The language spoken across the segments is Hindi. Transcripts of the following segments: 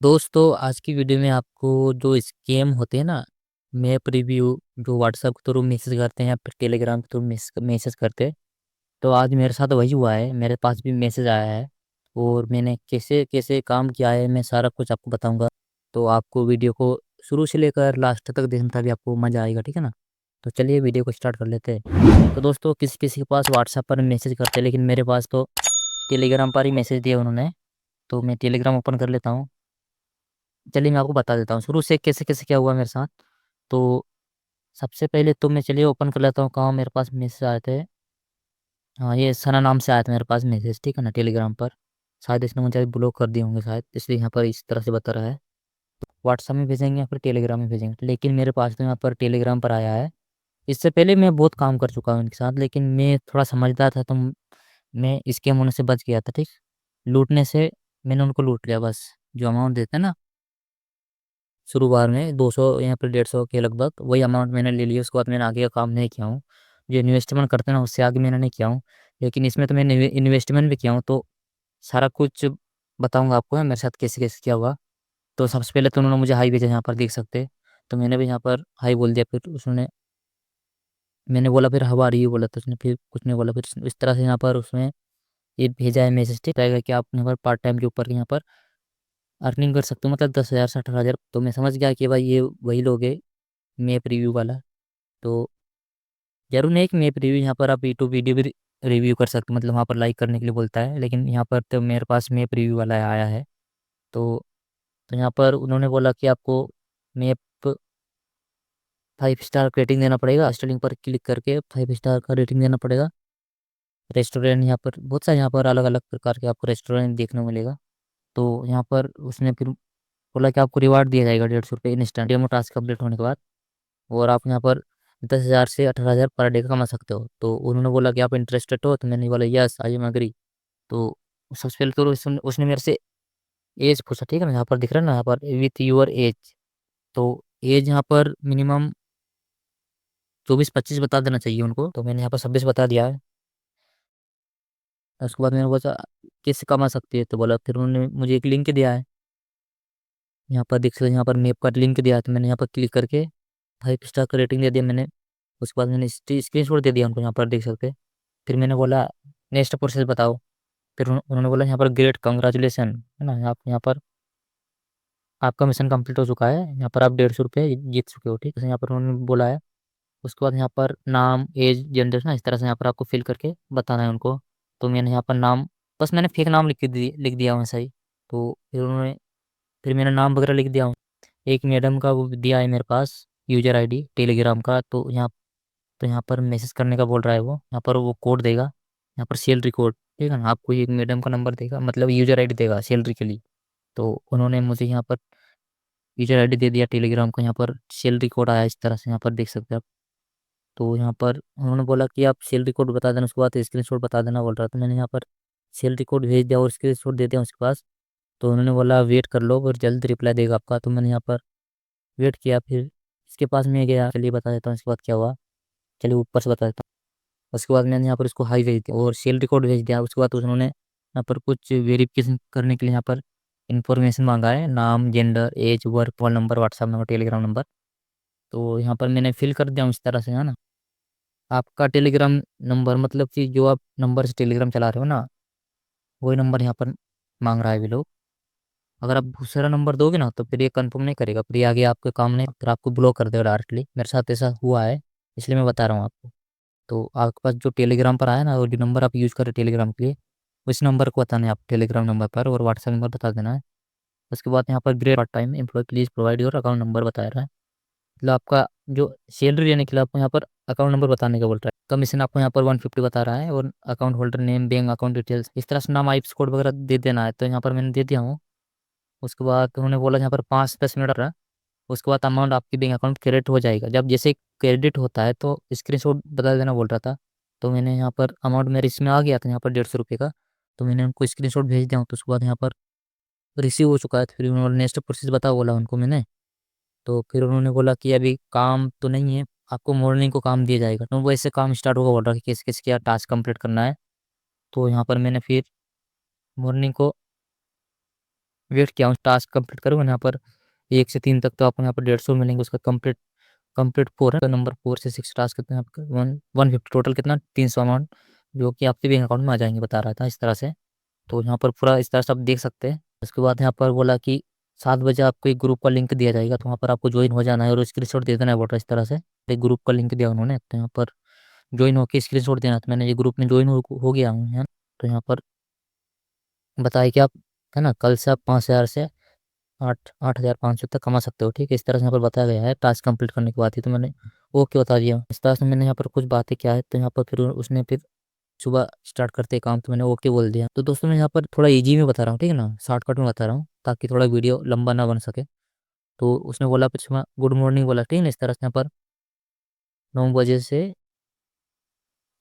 दोस्तों आज की वीडियो में आपको जो स्कैम होते हैं ना, मैप रिव्यू जो व्हाट्सएप के थ्रू मैसेज करते हैं या फिर टेलीग्राम के थ्रू मैसेज करते हैं। तो आज मेरे साथ वही हुआ है, मेरे पास भी मैसेज आया है और मैंने कैसे कैसे काम किया है मैं सारा कुछ आपको बताऊंगा। तो आपको वीडियो को शुरू से लेकर लास्ट तक देखना तभी आपको मज़ा आएगा, ठीक है ना। तो चलिए वीडियो को स्टार्ट कर लेते हैं। तो दोस्तों किसी किसी के पास व्हाट्सएप पर मैसेज करते हैं, लेकिन मेरे पास तो टेलीग्राम पर ही मैसेज दिया उन्होंने। तो मैं टेलीग्राम ओपन कर लेता हूँ। चलिए मैं आपको बता देता हूँ शुरू से कैसे कैसे क्या हुआ मेरे साथ। तो सबसे पहले तो मैं चलिए ओपन कर लेता हूँ कहाँ मेरे पास मैसेज आए थे। हाँ, ये सना नाम से आया था मेरे पास मैसेज, ठीक है ना, टेलीग्राम पर। शायद इसने मुझे ब्लॉक कर दिए होंगे शायद, इसलिए यहाँ पर इस तरह से बता रहा है। व्हाट्सएप में भेजेंगे या फिर टेलीग्राम में भेजेंगे, लेकिन मेरे पास तो यहाँ पर टेलीग्राम पर आया है। इससे पहले मैं बहुत काम कर चुका हूँ इनके साथ, लेकिन मैं थोड़ा समझदार था तो मैं स्कैम होने से बच गया था, ठीक। लूटने से मैंने उनको लूट लिया बस। जो अमाउंट देते हैं ना शुरुआत में 200 या फिर 150 के लगभग, वही अमाउंट मैंने ले लिया। उसके बाद मैंने आगे का काम नहीं किया हूँ। जो इन्वेस्टमेंट करते हैं ना उससे आगे मैंने नहीं किया हूँ। लेकिन इसमें तो मैंने इन्वेस्टमेंट भी किया हूँ, तो सारा कुछ बताऊँगा आपको है मेरे साथ कैसे कैसे क्या हुआ। तो सबसे पहले तो उन्होंने मुझे हाई भेजा, यहाँ पर देख सकते हैं। तो मैंने भी यहाँ पर हाई बोल दिया, फिर उसने मैंने बोला फिर हाउ आर यू बोला, तो उसने फिर कुछ नहीं बोला। फिर इस तरह से यहाँ पर उसमें ये भेजा है मैसेज, ठीक है कि आप यहाँ पर पार्ट टाइम के ऊपर यहाँ पर अर्निंग कर सकते हो, मतलब 10,000 से 18,000। तो मैं समझ गया कि भाई ये वही लोग है, मैप रिव्यू वाला। तो ज़रूर नहीं कि मैप रिव्यू, यहाँ पर आप यूट्यूब वीडियो भी रिव्यू कर सकते हो, मतलब वहाँ पर लाइक करने के लिए बोलता है, लेकिन यहाँ पर तो मेरे पास मैप रिव्यू वाला आया है। तो यहाँ पर उन्होंने बोला कि आपको मैप 5 स्टार रेटिंग देना पड़ेगा। स्टार पर क्लिक करके 5 स्टार का रेटिंग देना पड़ेगा। रेस्टोरेंट यहाँ पर बहुत सारे, यहाँ पर अलग अलग प्रकार के आपको रेस्टोरेंट देखने को मिलेगा। तो यहाँ पर उसने फिर बोला कि आपको रिवार्ड दिया जाएगा 150 रुपये इंस्टेंट डेमो टास्क कंप्लीट होने के बाद। और आप यहाँ पर 10,000 से 18,000 पर डे का कमा सकते हो। तो उन्होंने बोला कि आप इंटरेस्टेड हो, तो मैंने बोला यस आई एम एग्री। तो सबसे पहले तो उसने मेरे से एज पूछा, ठीक है ना, यहाँ पर दिख रहा है ना, यहाँ पर विथ यूर एज। तो एज यहाँ पर मिनिमम 24-25 बता देना चाहिए उनको, तो मैंने यहाँ पर 26 बता दिया है। उसके बाद मैंने बोला कैसे कमा सकती है, तो बोला फिर उन्होंने मुझे एक लिंक दिया है। यहाँ पर देख सकते हैं, यहाँ पर मैप का लिंक दिया है, तो मैंने यहाँ पर क्लिक करके 5 स्टार का रेटिंग दे दिया मैंने। उसके बाद मैंने स्क्रीन शॉट दे दिया उनको, यहाँ पर देख सकते हैं। फिर मैंने बोला नेक्स्ट प्रोसेस बताओ। फिर उन्होंने बोला यहाँ पर ग्रेट कंग्रेचुलेसन, है ना, आप यहाँ पर आपका मिशन कंप्लीट हो चुका है, यहाँ पर आप 150 रुपये जीत चुके हो, ठीक है, यहाँ पर उन्होंने बोला है। उसके बाद यहाँ पर नाम एज जेंडर ना इस तरह से यहाँ पर आपको फिल करके बताना है उनको। तो मैंने यहाँ पर नाम, बस मैंने फेक नाम लिख दिया वैसा ही। तो फिर मेरा नाम वगैरह लिख दिया हूँ। एक मैडम का वो दिया है मेरे पास यूजर आईडी टेलीग्राम का। तो यहाँ पर मैसेज करने का बोल रहा है वो, यहाँ पर वो कोड देगा, यहाँ पर सैलरी कोड, ठीक है ना। आपको एक मैडम का नंबर देगा, मतलब यूजर आईडी देगा सैलरी के लिए। तो उन्होंने मुझे यहाँ पर यूजर आईडी दे दिया टेलीग्राम का, यहाँ पर सैलरी कोड आया इस तरह से, यहाँ पर देख सकते हैं आप। तो यहाँ पर उन्होंने बोला कि आप सैलरी कोड बता देना, उसके बाद स्क्रीनशॉट बता देना बोल रहा था। मैंने यहाँ पर सैलरी कोड भेज दिया और स्क्रीनशॉट दे दिया उसके पास। तो उन्होंने बोला वेट कर लो और जल्द रिप्लाई देगा आपका। तो मैंने यहाँ पर वेट किया, फिर इसके पास मैं गया। चलिए बता देता हूँ इसके बाद क्या हुआ। चलिए ऊपर से बता देता हूँ। उसके बाद मैंने यहाँ पर इसको हाई भेज दिया और सैलरी कोड भेज दिया। उसके बाद उन्होंने यहाँ पर कुछ वेरिफिकेशन करने के लिए यहाँ पर इन्फॉर्मेशन मांगा है, नाम gender age work phone number WhatsApp number Telegram number. तो यहाँ पर मैंने फिल कर दिया हूँ इस तरह से, है ना। आपका टेलीग्राम नंबर, मतलब कि जो आप नंबर से टेलीग्राम चला रहे हो ना, वही नंबर यहाँ पर मांग रहा है भी लोग। अगर आप दूसरा नंबर दोगे ना तो फिर ये कंफर्म नहीं करेगा, फिर ये आगे आपके काम नहीं, फिर आपको ब्लॉक कर देगा डायरेक्टली। मेरे साथ ऐसा हुआ है, इसलिए मैं बता रहा हूँ आपको। तो आपके पास जो टेलीग्राम पर आया ना, वो जो नंबर आप यूज़ करें टेलीग्राम के लिए, उस नंबर को बताना है आप टेलीग्राम नंबर पर, और व्हाट्सएप नंबर बता देना है। उसके बाद यहाँ पर great part time employ please provide your account number बता रहा है। मतलब आपका जो सैलरी देने के लिए आपको यहाँ पर अकाउंट नंबर बताने का बोल रहा है। कमीशन आपको यहाँ पर 150 बता रहा है, और account holder name bank account details इस तरह से नाम आईएफएससी कोड वगैरह दे देना है। तो यहाँ पर मैंने दे दिया हूँ। उसके बाद उन्होंने बोला यहाँ पर 5-10 मिनट रहा। उसके बाद अमाउंट आपकी बैंक अकाउंट क्रेडिट हो जाएगा। जब जैसे क्रेडिट होता है तो स्क्रीनशॉट बता देना बोल रहा था। तो मैंने यहाँ पर अमाउंट मेरे इसमें आ गया था यहाँ पर 150 रुपये का। तो मैंने उनको स्क्रीनशॉट भेज दिया हूँ। तो उसके बाद यहाँ पर रिसीव हो चुका है। तो फिर उन्होंने नेक्स्ट प्रोसेस बता बोला उनको मैंने। तो फिर उन्होंने बोला कि अभी काम तो नहीं है, आपको मॉर्निंग को काम दिया जाएगा। तो वैसे काम स्टार्ट होगा बोल रहा कि किस किस क्या टास्क कंप्लीट करना है। तो यहाँ पर मैंने फिर मॉर्निंग को वेट किया हूँ, टास्क कंप्लीट करूँगा यहाँ पर 1 से 3 तक तो आपको यहाँ पर 150 मिलेंगे। उसका कंप्लीट कंप्लीट 4 है, तो नंबर 4 से 6 टास्क कितने आपके 150 टोटल कितना 300 अमाउंट जो कि आपके बैंक अकाउंट में आ जाएंगे बता रहा था इस तरह से। तो यहाँ पर पूरा इस तरह से आप देख सकते हैं। उसके बाद यहाँ पर बोला कि 7 बजे आपको एक ग्रुप का लिंक दिया जाएगा, तो वहाँ पर आपको ज्वाइन हो जाना है और स्क्रीनशॉट दे देना है बोल रहा है इस तरह से। एक ग्रुप का लिंक दिया उन्होंने, तो यहाँ पर ज्वाइन होकर स्क्रीनशॉट देना। तो मैंने ये ग्रुप में ज्वाइन हो गया हूँ यहाँ। तो यहाँ पर बताया कि आप है ना कल से आप 5,000 से 8,500 तक कमा सकते हो। ठीक है, इस तरह से यहाँ पर बताया गया है टास्क कंप्लीट करने के बाद ही। तो मैंने ओके बता दिया। इस तरह से मैंने यहाँ पर कुछ बातें क्या है, तो यहाँ पर फिर उसने फिर सुबह स्टार्ट करते काम, तो मैंने ओके बोल दिया। तो दोस्तों मैं यहाँ पर थोड़ा इजी में बता रहा हूँ, ठीक है ना, शॉर्टकट में बता रहा हूँ ताकि थोड़ा वीडियो लंबा ना बन सके। तो उसने बोला फिर सुबह गुड मॉर्निंग बोला, ठीक है ना, इस तरह से यहाँ पर 9 बजे से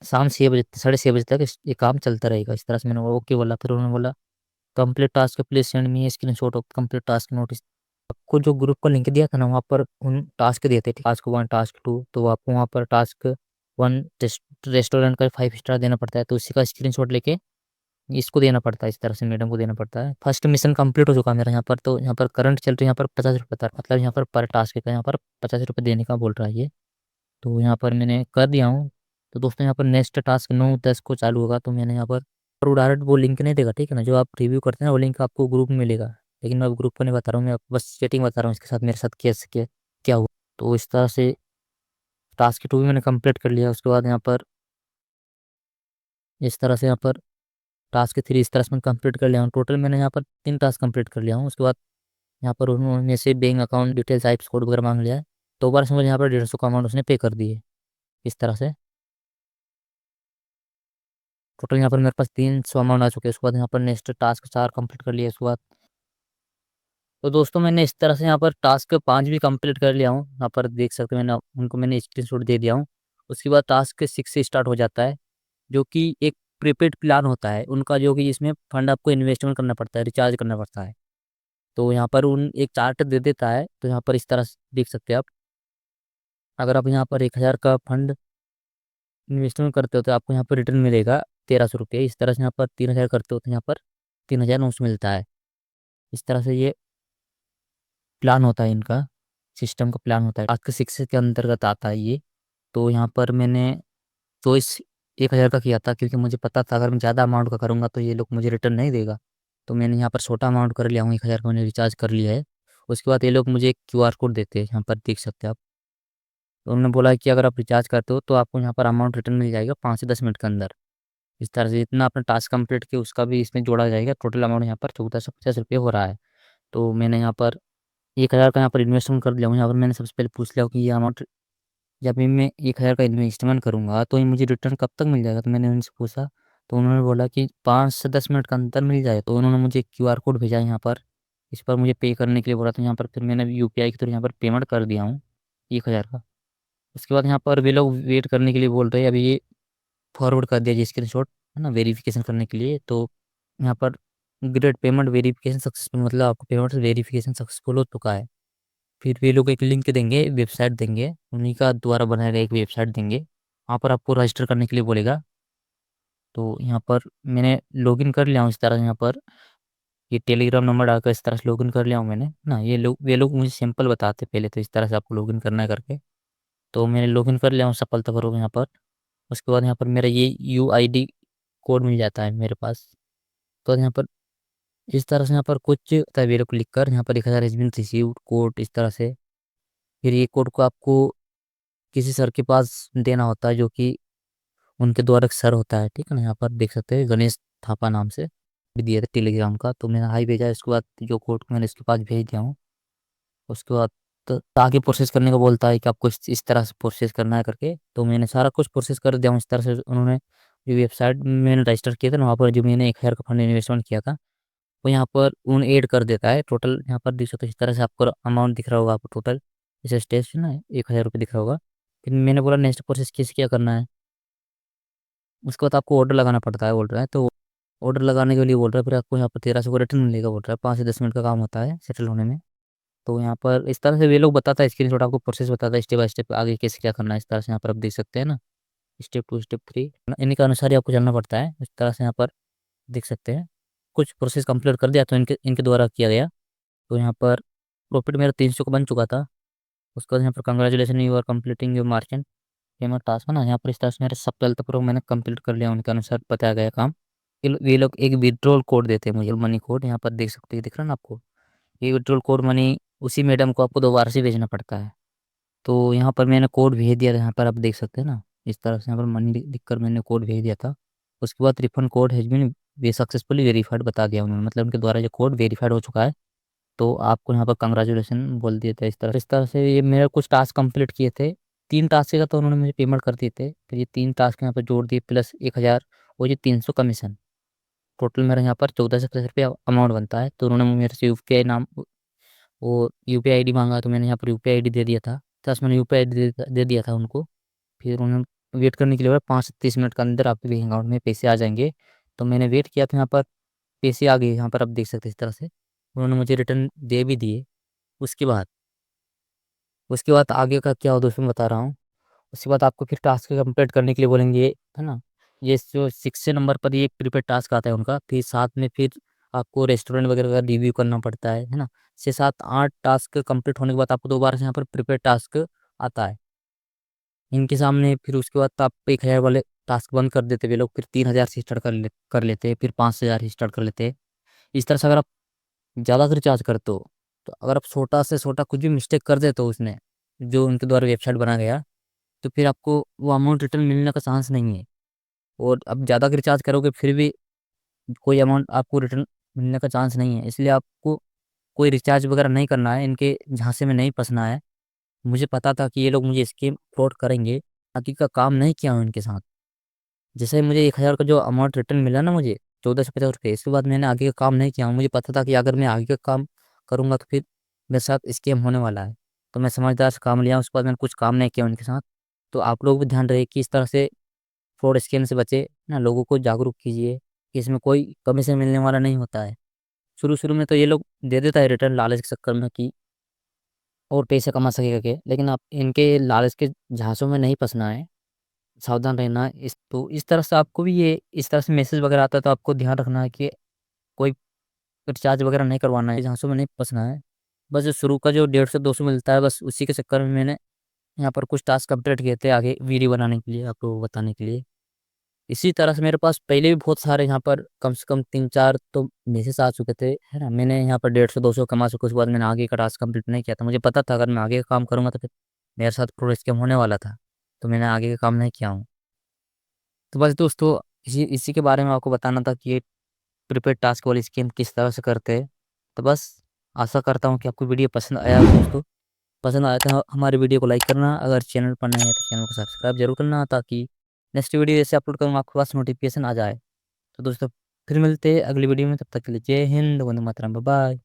शाम 6 बजे 6:30 बजे तक ये काम चलता रहेगा। इस तरह से मैंने ओके बोला। फिर उन्होंने बोला complete task please send me screenshot of complete task notice. आपको जो ग्रुप का लिंक दिया था ना, वहाँ पर उन टास्क दिए थे, टास्क 1 टास्क 2, तो आपको वहाँ पर टास्क 1 रेस्टोरेंट का 5 स्टार देना पड़ता है, तो उसी का स्क्रीनशॉट लेके इसको देना पड़ता है। इस तरह से मैडम को देना पड़ता है। फर्स्ट मिशन कंप्लीट हो चुका है मेरा यहाँ पर। तो यहाँ पर करंट चल रही है यहाँ पर 50 रुपये था, मतलब यहाँ पर टास्क का यहाँ पर 50 रुपये देने का बोल रहा है ये। तो यहाँ पर मैंने कर दिया हूँ। तो दोस्तों यहाँ पर नेक्स्ट टास्क 9:10 को चालू होगा। तो मैंने यहाँ पर वो डायरेक्ट वो लिंक नहीं देगा, ठीक है ना, जो आप रिव्यू करते हैं ना वो लिंक आपको ग्रुप में मिलेगा। लेकिन मैं अब ग्रुप को नहीं बता रहा हूँ, मैं बस चैटिंग बता रहा हूँ इसके साथ मेरे साथ कैसे क्या हुआ। तो इस तरह से टास्क 2 भी मैंने कंप्लीट कर लिया। उसके बाद यहाँ पर इस तरह से यहाँ पर टास्क 3 इस तरह से मैं कंप्लीट कर लिया हूँ। टोटल मैंने यहाँ पर 3 टास्क कंप्लीट कर लिया हूँ। उसके बाद यहाँ पर उन्होंने से बैंक अकाउंट डिटेल्स आइप्स कोड वगैरह मांग लिया है। दोबारा से मुझे यहाँ पर 150 का अमाउंट उसने पे कर दिए इस तरह से। टोटल यहाँ पर मेरे पास 300 अमाउंट आ चुके हैं। उसके बाद यहाँ पर नेक्स्ट टास्क 4 कंप्लीट कर लिया। उसके बाद तो दोस्तों मैंने इस तरह से यहाँ पर टास्क 5 भी कंप्लीट कर लिया हूँ। यहाँ पर देख सकते हैं, मैंने उनको मैंने स्क्रीनशॉट दे दिया हूँ। उसके बाद टास्क 6 से स्टार्ट हो जाता है, जो कि एक प्रीपेड प्लान होता है उनका, जो कि जिसमें फंड आपको इन्वेस्टमेंट करना पड़ता है, रिचार्ज करना पड़ता है। तो यहाँ पर उन एक चार्ट दे देता है, तो यहाँ पर इस तरह से देख सकते हैं आप। अगर आप यहाँ पर 1,000 का फंड इन्वेस्टमेंट करते हो तो आपको यहाँ पर रिटर्न मिलेगा 1,300 रुपये। इस तरह से यहाँ पर 3,000 करते हो तो यहाँ पर 3,000 मिलता है। इस तरह से ये प्लान होता है इनका, सिस्टम का प्लान होता है। टास्क 6 के अंतर्गत आता है ये। तो यहाँ पर मैंने चॉइस 1,000 का किया था, क्योंकि मुझे पता था अगर मैं ज़्यादा अमाउंट का करूँगा तो ये लोग मुझे रिटर्न नहीं देगा। तो मैंने यहाँ पर छोटा अमाउंट कर लिया हूँ, 1,000 का मैंने रिचार्ज कर लिया है। उसके बाद ये लोग मुझे एक QR कोड देते हैं, यहाँ पर देख सकते हैं आप। तो उन्होंने बोला कि अगर आप रिचार्ज करते हो तो आपको यहाँ पर अमाउंट रिटर्न मिल जाएगा 5 से 10 मिनट के अंदर। इस तरह से जितना आपने टास्क कंप्लीट किया उसका भी इसमें जोड़ा जाएगा। टोटल अमाउंट यहाँ पर 1,450 रुपये हो रहा है। तो मैंने यहाँ पर 1,000 का यहाँ पर इन्वेस्टमेंट कर लिया हूँ। यहाँ पर मैंने सबसे पहले पूछ लिया कि ये अमाउंट जब भी मैं 1,000 का इन्वेस्टमेंट करूँगा तो ये मुझे रिटर्न कब तक मिल जाएगा। तो मैंने उनसे पूछा, तो उन्होंने बोला कि 5 से 10 मिनट का अंतर मिल जाए। तो उन्होंने मुझे QR कोड भेजा यहाँ पर, इस पर मुझे पे करने के लिए बोला। तो यहाँ पर फिर मैंने UPI के थ्रू यहाँ पर पेमेंट कर दिया हूँ 1,000 का। उसके बाद यहाँ पर वे लोग वेट करने के लिए बोल रहे हैं। अभी ये फॉरवर्ड कर दिया जी स्क्रीनशॉट, है ना, वेरिफिकेशन करने के लिए। तो यहाँ पर ग्रेट पेमेंट वेरिफिकेशन सक्सेसफुल, मतलब आपको पेमेंट वेरिफिकेशन सक्सेसफुल हो चुका है। फिर वे लोग एक लिंक देंगे, वेबसाइट देंगे, उन्हीं का द्वारा बनाया गया एक वेबसाइट देंगे, वहाँ पर आपको रजिस्टर करने के लिए बोलेगा। तो यहाँ पर मैंने लॉगिन कर लिया हूँ इस तरह से। यहाँ पर ये टेलीग्राम नंबर डालकर इस तरह से लॉगिन कर लिया हूँ मैंने ना। वे लोग मुझे सिंपल बताते पहले, तो इस तरह से आपको लॉगिन करना है करके। तो मैंने लॉगिन कर लिया हूँ सफलतापूर्वक यहाँ पर। उसके बाद यहाँ पर मेरा ये UID कोड मिल जाता है मेरे पास। तो यहाँ पर इस तरह से यहाँ पर कुछ तस्वीरों को लिख कर यहाँ पर 1,000 has been received कोड इस तरह से। फिर ये कोड को आपको किसी सर के पास देना होता है, जो कि उनके द्वारा एक सर होता है, ठीक है ना। यहाँ पर देख सकते हैं गणेश थापा नाम से भी दिया था टेलीग्राम का। तो मैंने हाई भेजा। इसके बाद जो कोड को मैंने इसके पास भेज दिया हूँ। उसके बाद तो आगे प्रोसेस करने को बोलता है कि आपको इस तरह से प्रोसेस करना है करके। तो मैंने सारा कुछ प्रोसेस कर दिया हूँ इस तरह से। उन्होंने जो वेबसाइट मैंने रजिस्टर किया था ना, वहाँ पर जो मैंने 1,000 का फंड इन्वेस्टमेंट किया था वो यहाँ पर उन ऐड कर देता है। टोटल यहाँ पर देख सकते हो इस तरह से आपको अमाउंट दिख रहा होगा आपको टोटल। इस स्टेज से ना 1,000 रुपये दिख रहा होगा। फिर मैंने बोला नेक्स्ट प्रोसेस कैसे क्या करना है। उसके बाद आपको ऑर्डर लगाना पड़ता है बोल रहा है। तो ऑर्डर लगाने के लिए बोल रहा है। फिर आपको यहाँ पर 1,300 को रिटर्न मिलेगा बोल रहा है। 5 से 10 मिनट का काम होता है सेटल होने में। तो यहाँ पर इस तरह से वे लोग बताता है, स्क्रीनशॉट आपको प्रोसेस बताता है स्टेप बाय स्टेप आगे कैसे क्या करना है। इस तरह से यहाँ पर आप देख सकते हैं ना, स्टेप 2 स्टेप 3 इन्हीं के अनुसार ही आपको चलना पड़ता है। इस तरह से यहाँ पर देख सकते हैं कुछ प्रोसेस कंप्लीट कर दिया, तो इनके द्वारा किया गया। तो यहाँ पर प्रॉफिट मेरा 300 का बन चुका था। उसके बाद यहाँ पर congratulation you are completing your market payment task है ना, यहाँ पर इस तरह से मेरे सब 12 प्रो मैंने कंप्लीट कर लिया, उनके अनुसार बताया गया काम। ये लोग एक विड्रॉल कोड देते हैं मुझे, मनी कोड, यहाँ पर देख सकते हैं, दिख रहा है ना आपको, ये विड्रॉल कोड मनी उसी मैडम को आपको दोबारा से भेजना पड़ता है। तो यहाँ पर मैंने कोड भेज दिया था, यहाँ पर आप देख सकते हैं ना, इस तरह से यहाँ पर मनी लिखकर मैंने कोड भेज दिया था। उसके बाद refund code has been way successfully verified बता दिया उन्होंने, मतलब उनके द्वारा ये कोड वेरीफाइड हो चुका है। तो आपको यहाँ पर कंग्रेचुलेसन बोल दिए थे। इस तरह से ये मेरे कुछ टास्क कंप्लीट किए थे, 3 टास्क का, तो उन्होंने मुझे पेमेंट कर दिए थे। फिर ये 3 टास्क यहाँ पर जोड़ दिए प्लस 1000 और ये 300 कमीशन, टोटल मेरा यहाँ पर 14 से 15 रुपया अमाउंट बनता है। तो उन्होंने मेरे से यूपीआई नाम वो यूपीआई आईडी मांगा, तो मैंने यहाँ पर यूपीआई आईडी दे दिया था। प्लस मैंने यूपीआई आईडी दे दिया था उनको। फिर उन्होंने वेट करने के लिए बोला 5 से 30 मिनट के अंदर आपके बैंक अकाउंट में पैसे आ जाएंगे। तो मैंने वेट किया, तो यहाँ पर पैसे आ गए, यहाँ पर आप देख सकते हैं इस तरह से उन्होंने मुझे रिटर्न दे भी दिए। उसके बाद आगे का क्या हो दोस्तों मैं बता रहा हूँ। उसके बाद आपको फिर टास्क कंप्लीट करने के लिए बोलेंगे, है ना। ये जो 6 नंबर पर ये प्रीपेड टास्क आता है उनका, फिर साथ में फिर आपको रेस्टोरेंट वगैरह का रिव्यू करना पड़ता है ना। 6 7 8 टास्क कंप्लीट होने के बाद आपको दोबारा से यहाँ पर प्रीपेड टास्क आता है इनके सामने। फिर उसके बाद तो आप 1000 वाले टास्क बंद कर देते वे लोग, फिर 3000 से स्टार्ट कर लेते, फिर 5000 से स्टार्ट कर लेते। इस तरह से अगर आप ज़्यादा रिचार्ज करते हो, तो अगर आप छोटा से छोटा कुछ भी मिस्टेक कर देते हो उसमें, जो उनके द्वारा वेबसाइट बनाया गया, तो फिर आपको वो अमाउंट रिटर्न मिलने का चांस नहीं है। और अब ज़्यादा रिचार्ज करोगे फिर भी कोई अमाउंट आपको रिटर्न मिलने का चांस नहीं है। इसलिए आपको कोई रिचार्ज वगैरह नहीं करना है, इनके झांसे में नहीं फंसना है। मुझे पता था कि ये लोग मुझे स्कीम फ्रॉड करेंगे, बाकी का काम नहीं किया हूँ इनके साथ। जैसे मुझे 1000 का जो अमाउंट रिटर्न मिला ना मुझे, 14 से 50 रुपये, इसके बाद मैंने आगे का काम नहीं किया हूँ। मुझे पता था कि अगर मैं आगे का काम करूँगा तो फिर मेरे साथ स्कैम होने वाला है। तो मैं समझदार से काम लिया, उसके बाद मैंने कुछ काम नहीं किया उनके साथ। तो आप लोग भी ध्यान रहे कि इस तरह से फ्रॉड स्कैम से बचे ना, लोगों को जागरूक कीजिए कि इसमें कोई कमीशन मिलने वाला नहीं होता है। शुरू शुरू में तो ये लोग दे देता है रिटर्न लालच के चक्कर में कि और पैसे कमा सकेगा के, लेकिन आप इनके लालच के झांसों में नहीं फंसना है, सावधान रहना है। इस तरह से आपको भी ये इस तरह से मैसेज वगैरह आता है, तो आपको ध्यान रखना है कि कोई रिचार्ज वगैरह नहीं करवाना है, झांसों में नहीं फंसना है। बस जो शुरू का जो 150 से 200 मिलता है, बस उसी के चक्कर में मैंने यहाँ पर कुछ टास्क कंप्लीट किए थे आगे वीडियो बनाने के लिए, आपको बताने के लिए। इसी तरह से मेरे पास पहले भी बहुत सारे यहाँ पर कम से कम 3 4 तो मैसेज आ चुके थे, है ना। मैंने यहाँ पर 150 200 कमा चुका, उसके बाद मैंने आगे का टास्क कंप्लीट नहीं किया था। मुझे पता था अगर मैं आगे का काम करूँगा तो फिर मेरे साथ प्रो स्कैम होने वाला था, तो मैंने आगे का काम नहीं किया हूँ। तो बस दोस्तों, इसी इसी के बारे में आपको बताना था कि ये प्रीपेड टास्क वाली स्कीम किस तरह से करते हैं। तो बस आशा करता हूँ कि आपको वीडियो पसंद आया होगा दोस्तों। पसंद आया तो हमारे वीडियो को लाइक करना, अगर चैनल पर नए हैं तो चैनल को सब्सक्राइब जरूर करना, ताकि नेक्स्ट वीडियो जैसे अपलोड करूँगा आपके पास नोटिफिकेशन आ जाए। तो दोस्तों फिर मिलते हैं अगली वीडियो में, तब तक के लिए जय हिंद, वंदे मातरम, बाय बाय।